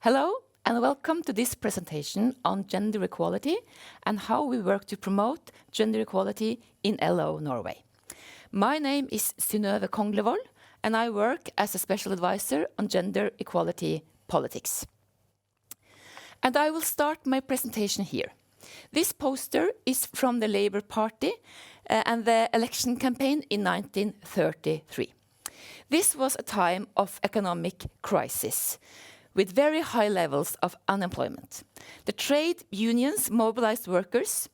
Hello and welcome to this presentation on gender equality and how we work to promote gender equality in LO Norway. My name is Sинnjeve Konglevolл and I work as a special advisor on gender equality politics. And I will start my presentation here. This poster is from the Labour Party and the election campaign in 1933. This was a time of economic crisis, with very high levels of unemployment. The trade unions mobilized workers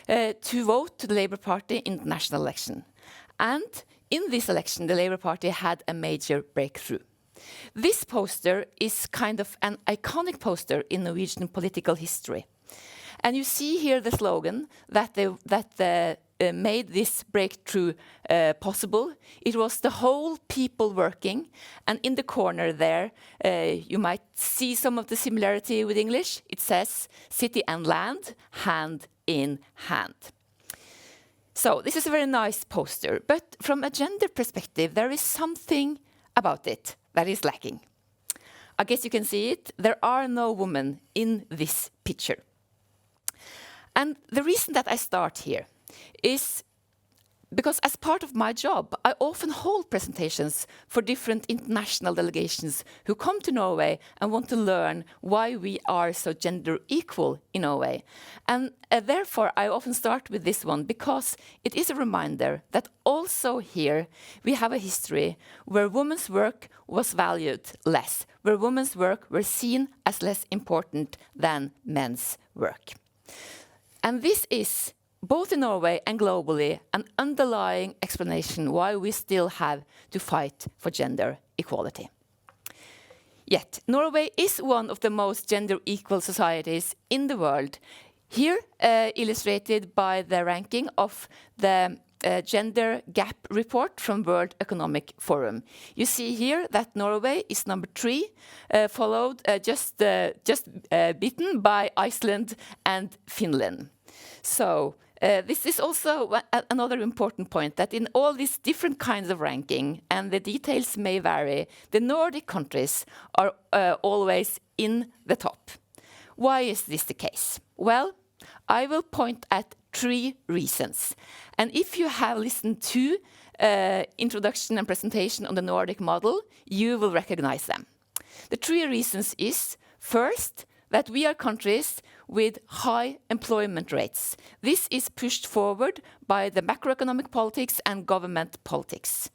to vote to the Labour Party in the national election. And in this election, the Labour Party had a major breakthrough. This poster is kind of an iconic poster in Norwegian political history. And you see here the slogan that made this breakthrough possible. It was the whole people working. And in the corner there, you might see some of the similarity with English. It says city and land, hand in hand. So this is a very nice poster. But from a gender perspective, there is something about it that is lacking. I guess you can see it. There are no women in this picture. And the reason that I start here is because as part of my job, I often hold presentations for different international delegations who come to Norway and want to learn why we are so gender equal in Norway. And therefore, I often start with this one because it is a reminder that also here we have a history where women's work was valued less, where women's work were seen as less important than men's work. And this is, both in Norway and globally, an underlying explanation why we still have to fight for gender equality. Yet, Norway is one of the most gender equal societies in the world, here illustrated by the ranking of the Gender Gap Report from World Economic Forum. You see here that Norway is number 3, followed just beaten by Iceland and Finland. So this is also another important point, that in all these different kinds of ranking, and the details may vary, the Nordic countries are always in the top. Why is this the case? Well, I will point at 3 reasons. And if you have listened to introduction and presentation on the Nordic model, you will recognize them. The 3 reasons is, first, that we are countries with high employment rates. This is pushed forward by the macroeconomic politics and government politics.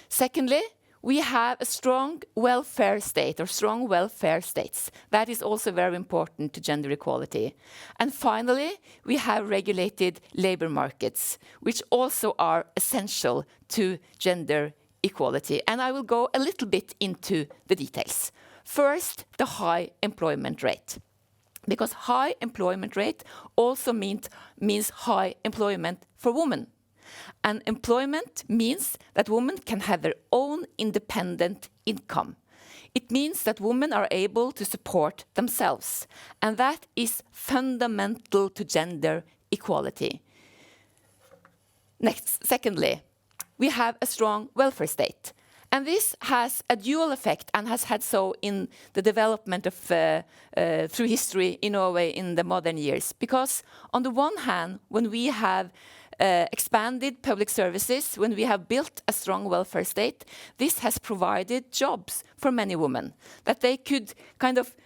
Secondly, we have a strong welfare state, or strong welfare states. That is also very important to gender equality. And finally, we have regulated labor markets, which also are essential to gender equality. And I will go a little bit into the details. First, the high employment rate. Because high employment rate also means high employment for women. And employment means that women can have their own independent income. It means that women are able to support themselves. And that is fundamental to gender equality. Next, secondly, we have a strong welfare state. And this has a dual effect and has had so in the development of through history in Norway in the modern years. Because on the one hand, when we have expanded public services, when we have built a strong welfare state, this has provided jobs for many women, that they could kind of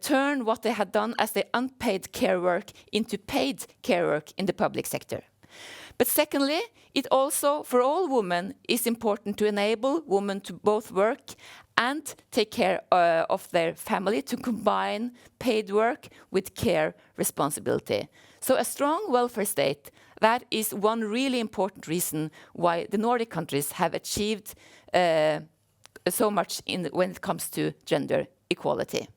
turn what they had done as the unpaid care work into paid care work in the public sector. But secondly, it also, for all women, is important to enable women to both work and take care of their family, to combine paid work with care responsibility. So a strong welfare state, that is one really important reason why the Nordic countries have achieved so much when it comes to gender equality.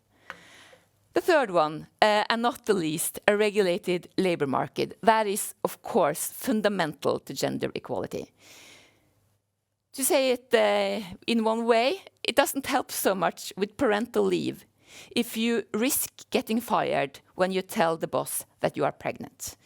The third one, and not the least, a regulated labor market. That is, of course, fundamental to gender equality. To say it in one way, it doesn't help so much with parental leave if you risk getting fired when you tell the boss that you are pregnant.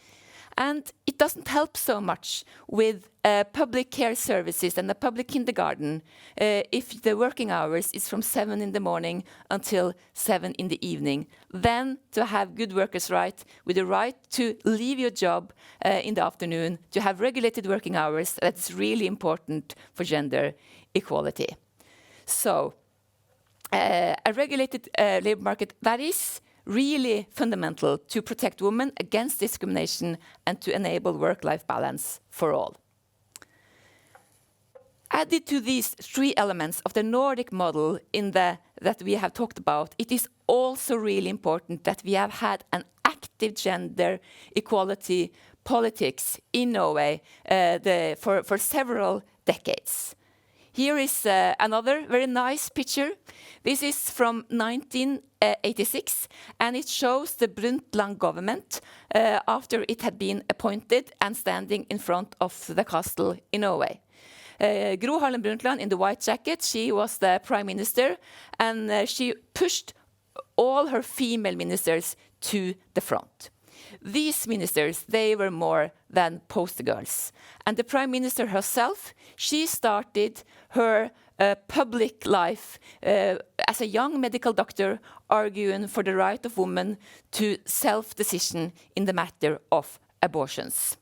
And it doesn't help so much with public care services and a public kindergarten if the working hours is from 7 in the morning until 7 in the evening. Then to have good workers' right, with the right to leave your job in the afternoon, to have regulated working hours, that's really important for gender equality. So a regulated labor market, that is really fundamental to protect women against discrimination and to enable work-life balance for all. Added to these three elements of the Nordic model that we have talked about, it is also really important that we have had an active gender equality politics in Norway for several decades. Here is another very nice picture. This is from 1986, and it shows the Brundtland government after it had been appointed and standing in front of the castle in Norway. Gro Harlem Brundtland in the white jacket, she was the prime minister, and she pushed all her female ministers to the front. These ministers, they were more than poster girls. And the prime minister herself, she started her public life as a young medical doctor, arguing for the right of women to self-decision in the matter of abortions.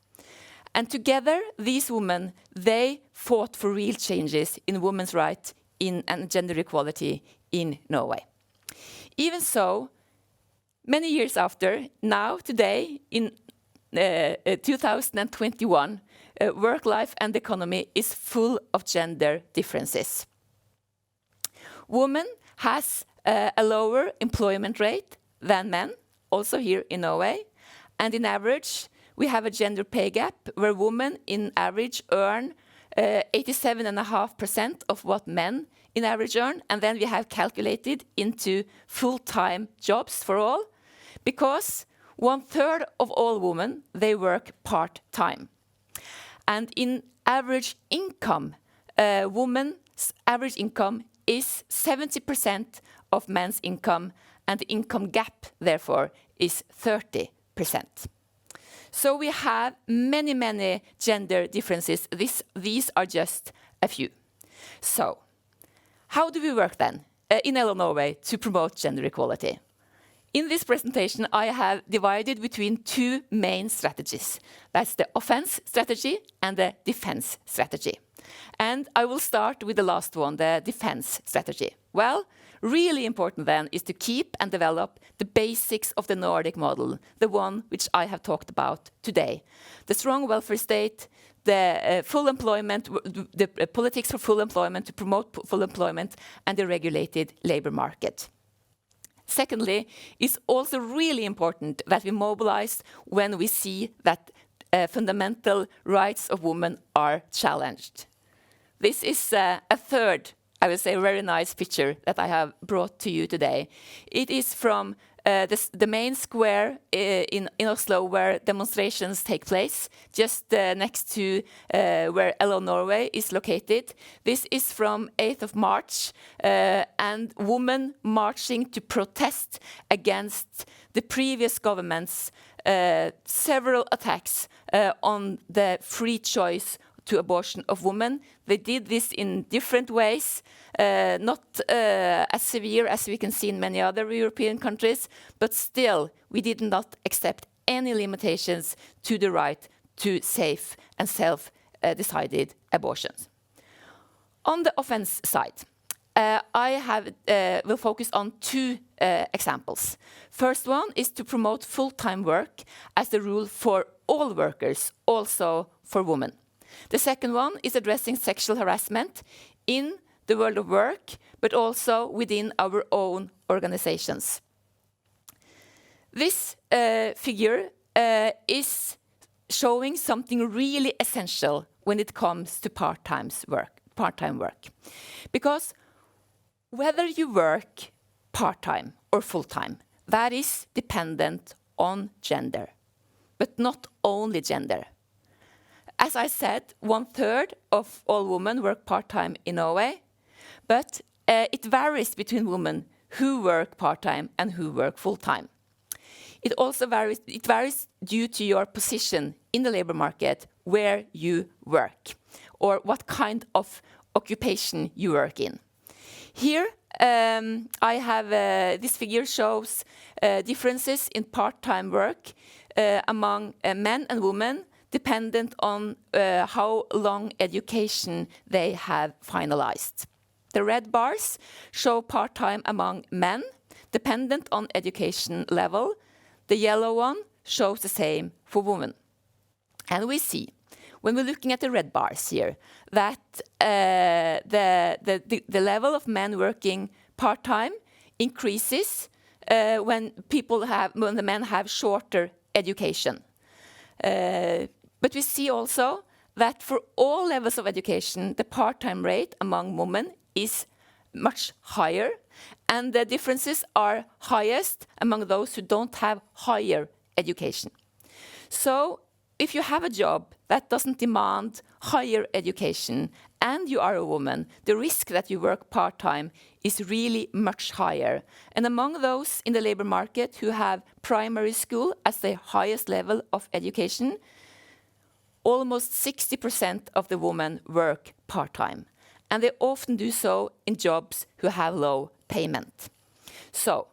And together, these women, they fought for real changes in women's rights and gender equality in Norway. Even so, many years after, now, today, in 2021, work life and economy is full of gender differences. Women has a lower employment rate than men, also here in Norway, and in average, we have a gender pay gap where women in average earn 87.5% of what men in average earn, and then we have calculated into full-time jobs for all, because 1/3 of all women, they work part-time. And in average income, women's average income is 70% of men's income, and the income gap, therefore, is 30%. So we have many, many gender differences. These are just a few. So, how do we work then in LO Norway to promote gender equality? In this presentation, I have divided between two main strategies. That's the offense strategy and the defense strategy. And I will start with the last one, the defense strategy. Well, really important then is to keep and develop the basics of the Nordic model, the one which I have talked about today. The strong welfare state, the full employment, the politics for full employment, to promote full employment, and the regulated labor market. Secondly, it's also really important that we mobilize when we see that fundamental rights of women are challenged. This is a third, I would say, very nice picture that I have brought to you today. It is from the main square in Oslo where demonstrations take place, just next to where LO Norway is located. This is from 8th of March, and women marching to protest against the previous government's several attacks on the free choice to abortion of women. They did this in different ways, not as severe as we can see in many other European countries, but still we did not accept any limitations to the right to safe and self-decided abortions. On the offense side, I will focus on two examples. First one is to promote full-time work as the rule for all workers, also for women. The second one is addressing sexual harassment in the world of work, but also within our own organizations. This figure is showing something really essential when it comes to part-time work. Because whether you work part-time or full-time, that is dependent on gender, but not only gender. As I said, 1/3 of all women work part-time in Norway, but it varies between women who work part-time and who work full-time. It also varies, it varies due to your position in the labor market, where you work, or what kind of occupation you work in. Here, I have, this figure shows differences in part-time work among men and women, dependent on how long education they have finalized. The red bars show part-time among men, dependent on education level. The yellow one shows the same for women. And we see, when we're looking at the red bars here, that the level of men working part-time increases when the men have shorter education. But we see also that for all levels of education, the part-time rate among women is much higher, and the differences are highest among those who don't have higher education. So if you have a job that doesn't demand higher education and you are a woman, the risk that you work part-time is really much higher. And among those in the labor market who have primary school as the highest level of education, almost 60% of the women work part-time. And they often do so in jobs who have low payment. So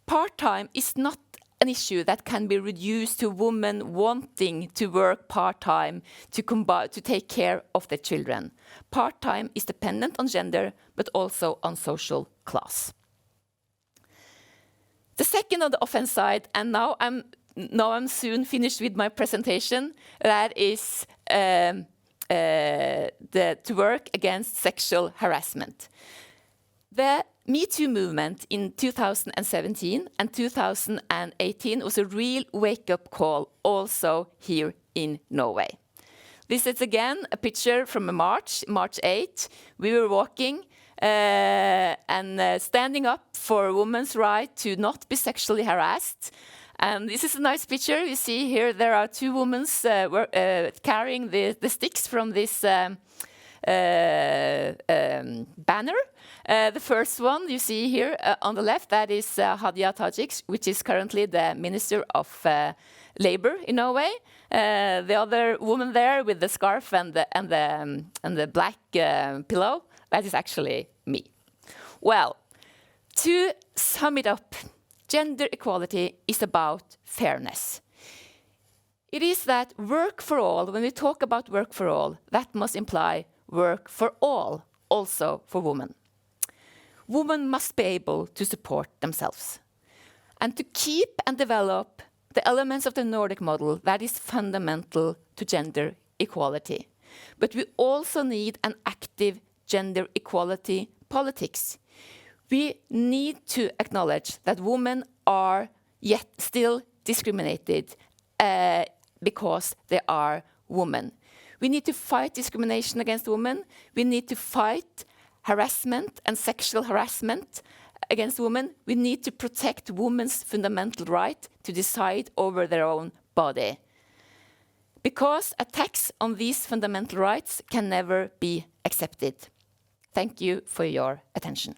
part-time is not an issue that can be reduced to women wanting to work part-time to take care of their children. Part-time is dependent on gender, but also on social class. The second on the offense side, and now I'm soon finished with my presentation, that is to work against sexual harassment. The Me Too movement in 2017 and 2018 was a real wake-up call also here in Norway. This is again a picture from March 8. We were walking and standing up for women's right to not be sexually harassed. And this is a nice picture. You see here there are two women carrying the sticks from this banner. The first one you see here on the left, that is Hadia Tajik, which is currently the Minister of Labor in Norway. The other woman there with the scarf and the black pillow, that is actually me. Well, to sum it up, gender equality is about fairness. It is that work for all, when we talk about work for all, that must imply work for all, also for women. Women must be able to support themselves. And to keep and develop the elements of the Nordic model, that is fundamental to gender equality. But we also need an active gender equality politics. We need to acknowledge that women are yet still discriminated because they are women. We need to fight discrimination against women. We need to fight harassment and sexual harassment against women. We need to protect women's fundamental right to decide over their own body. Because attacks on these fundamental rights can never be accepted. Thank you for your attention.